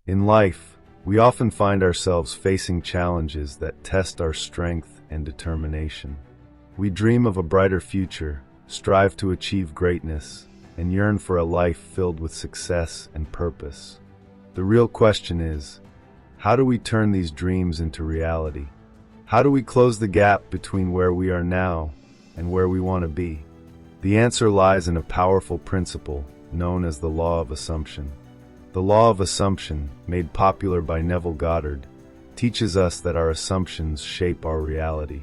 In life, we often find ourselves facing challenges that test our strength and determination. We dream of a brighter future, strive to achieve greatness, and yearn for a life filled with success and purpose. The real question is, how do we turn these dreams into reality? How do we close the gap between where we are now and where we want to be? The answer lies in a powerful principle known as the law of assumption. The law of assumption, made popular by Neville Goddard, teaches us that our assumptions shape our reality.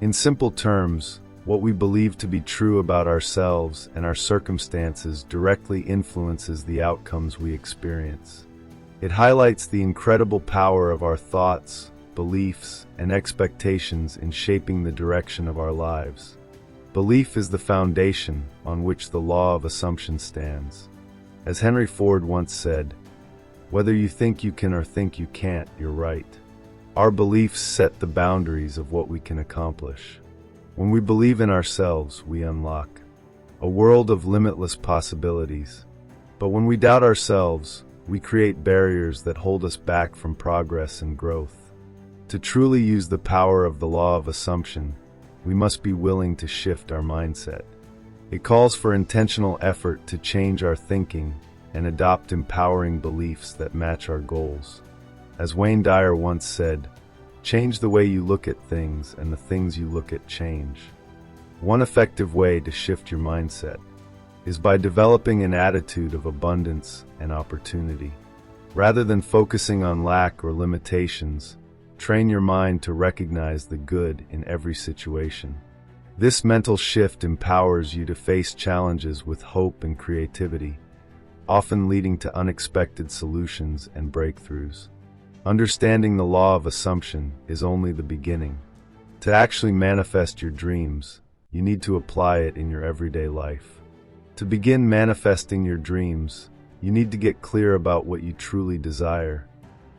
In simple terms, what we believe to be true about ourselves and our circumstances directly influences the outcomes we experience. It highlights the incredible power of our thoughts, beliefs, and expectations in shaping the direction of our lives. Belief is the foundation on which the law of assumption stands. As Henry Ford once said, "Whether you think you can or think you can't, you're right." Our beliefs set the boundaries of what we can accomplish. When we believe in ourselves, we unlock a world of limitless possibilities. But when we doubt ourselves, we create barriers that hold us back from progress and growth. To truly use the power of the law of assumption, we must be willing to shift our mindset. It calls for intentional effort to change our thinking and adopt empowering beliefs that match our goals. As Wayne Dyer once said, "Change the way you look at things, and the things you look at change." One effective way to shift your mindset is by developing an attitude of abundance and opportunity. Rather than focusing on lack or limitations, train your mind to recognize the good in every situation. This mental shift empowers you to face challenges with hope and creativity, often leading to unexpected solutions and breakthroughs. Understanding the law of assumption is only the beginning. To actually manifest your dreams, you need to apply it in your everyday life. To begin manifesting your dreams, you need to get clear about what you truly desire.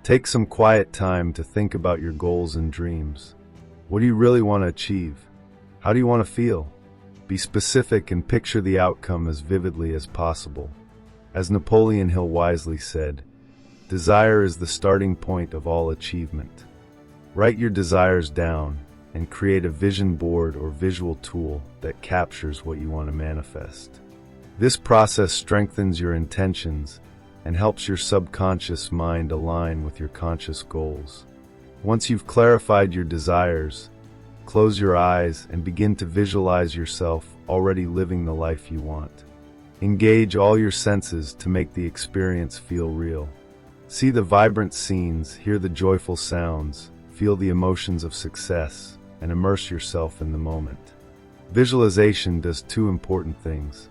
Take some quiet time to think about your goals and dreams. What do you really want to achieve? How do you want to feel? Be specific and picture the outcome as vividly as possible. As Napoleon Hill wisely said, "Desire is the starting point of all achievement." Write your desires down and create a vision board or visual tool that captures what you want to manifest. This process strengthens your intentions and helps your subconscious mind align with your conscious goals. Once you've clarified your desires, close your eyes and begin to visualize yourself already living the life you want. Engage all your senses to make the experience feel real. See the vibrant scenes, hear the joyful sounds, feel the emotions of success, and immerse yourself in the moment. Visualization does two important things.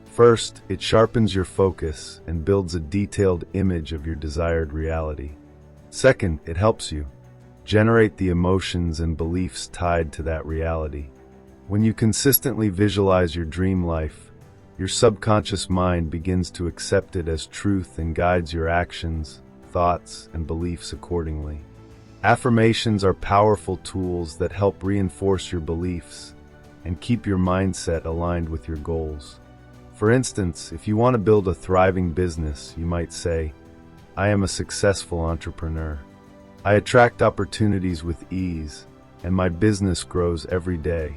First, it sharpens your focus and builds a detailed image of your desired reality. Second, it helps you generate the emotions and beliefs tied to that reality. When you consistently visualize your dream life, your subconscious mind begins to accept it as truth and guides your actions, thoughts, and beliefs accordingly. Affirmations are powerful tools that help reinforce your beliefs and keep your mindset aligned with your goals. For instance, if you want to build a thriving business, you might say, "I am a successful entrepreneur. I attract opportunities with ease, and my business grows every day."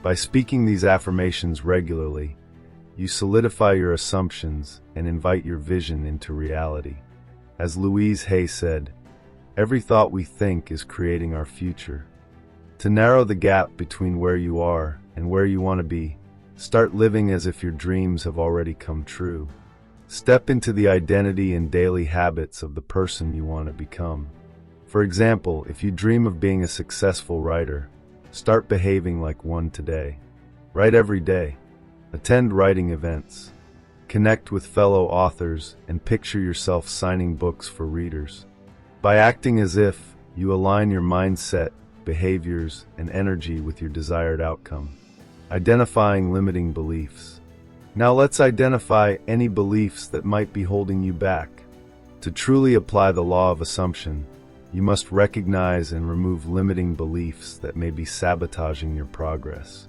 By speaking these affirmations regularly, you solidify your assumptions and invite your vision into reality. As Louise Hay said, "Every thought we think is creating our future." To narrow the gap between where you are and where you want to be, start living as if your dreams have already come true. Step into the identity and daily habits of the person you want to become. For example, if you dream of being a successful writer, start behaving like one today. Write every day. Attend writing events. Connect with fellow authors and picture yourself signing books for readers. By acting as if, you align your mindset, behaviors, and energy with your desired outcome. Identifying limiting beliefs. Now let's identify any beliefs that might be holding you back. To truly apply the law of assumption, you must recognize and remove limiting beliefs that may be sabotaging your progress.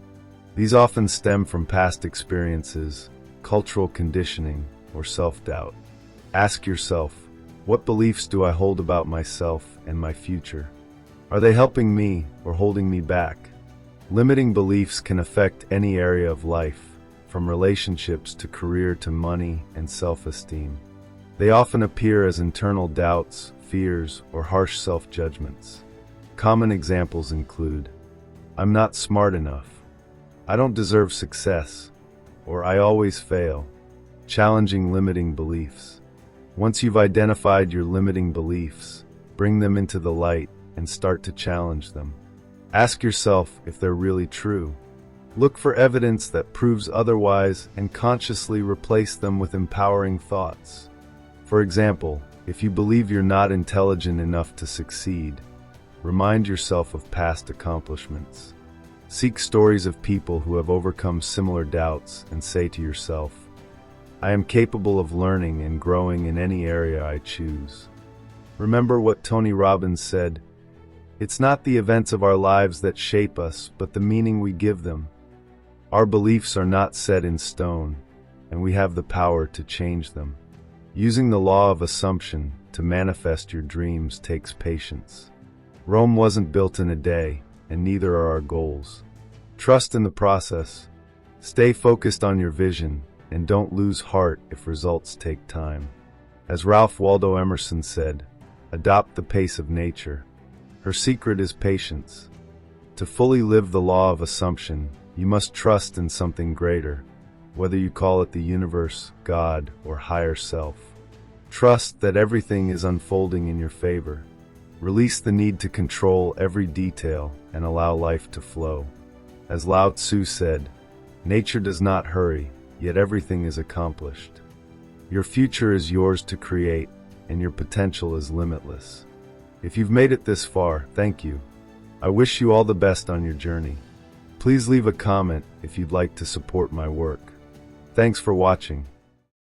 These often stem from past experiences, cultural conditioning, or self-doubt. Ask yourself, What beliefs do I hold about myself and my future? Are they helping me or holding me back? Limiting beliefs can affect any area of life, from relationships to career to money and self-esteem. They often appear as internal doubts, fears, or harsh self-judgments. Common examples include, I'm not smart enough, I don't deserve success, or I always fail. Challenging limiting beliefs. Once you've identified your limiting beliefs, bring them into the light and start to challenge them. Ask yourself if they're really true. Look for evidence that proves otherwise and consciously replace them with empowering thoughts. For example, if you believe you're not intelligent enough to succeed, remind yourself of past accomplishments. Seek stories of people who have overcome similar doubts and say to yourself, I am capable of learning and growing in any area I choose. Remember what Tony Robbins said, it's not the events of our lives that shape us, but the meaning we give them. Our beliefs are not set in stone, and we have the power to change them. Using the law of assumption to manifest your dreams takes patience. Rome wasn't built in a day, and neither are our goals. Trust in the process. Stay focused on your vision, and don't lose heart if results take time. As Ralph Waldo Emerson said, adopt the pace of nature. Her secret is patience. To fully live the law of assumption, you must trust in something greater, whether you call it the universe, God, or higher self. Trust that everything is unfolding in your favor. Release the need to control every detail and allow life to flow. As Lao Tzu said, nature does not hurry, yet everything is accomplished. Your future is yours to create, and your potential is limitless. If you've made it this far, thank you. I wish you all the best on your journey. Please leave a comment if you'd like to support my work. Thanks for watching.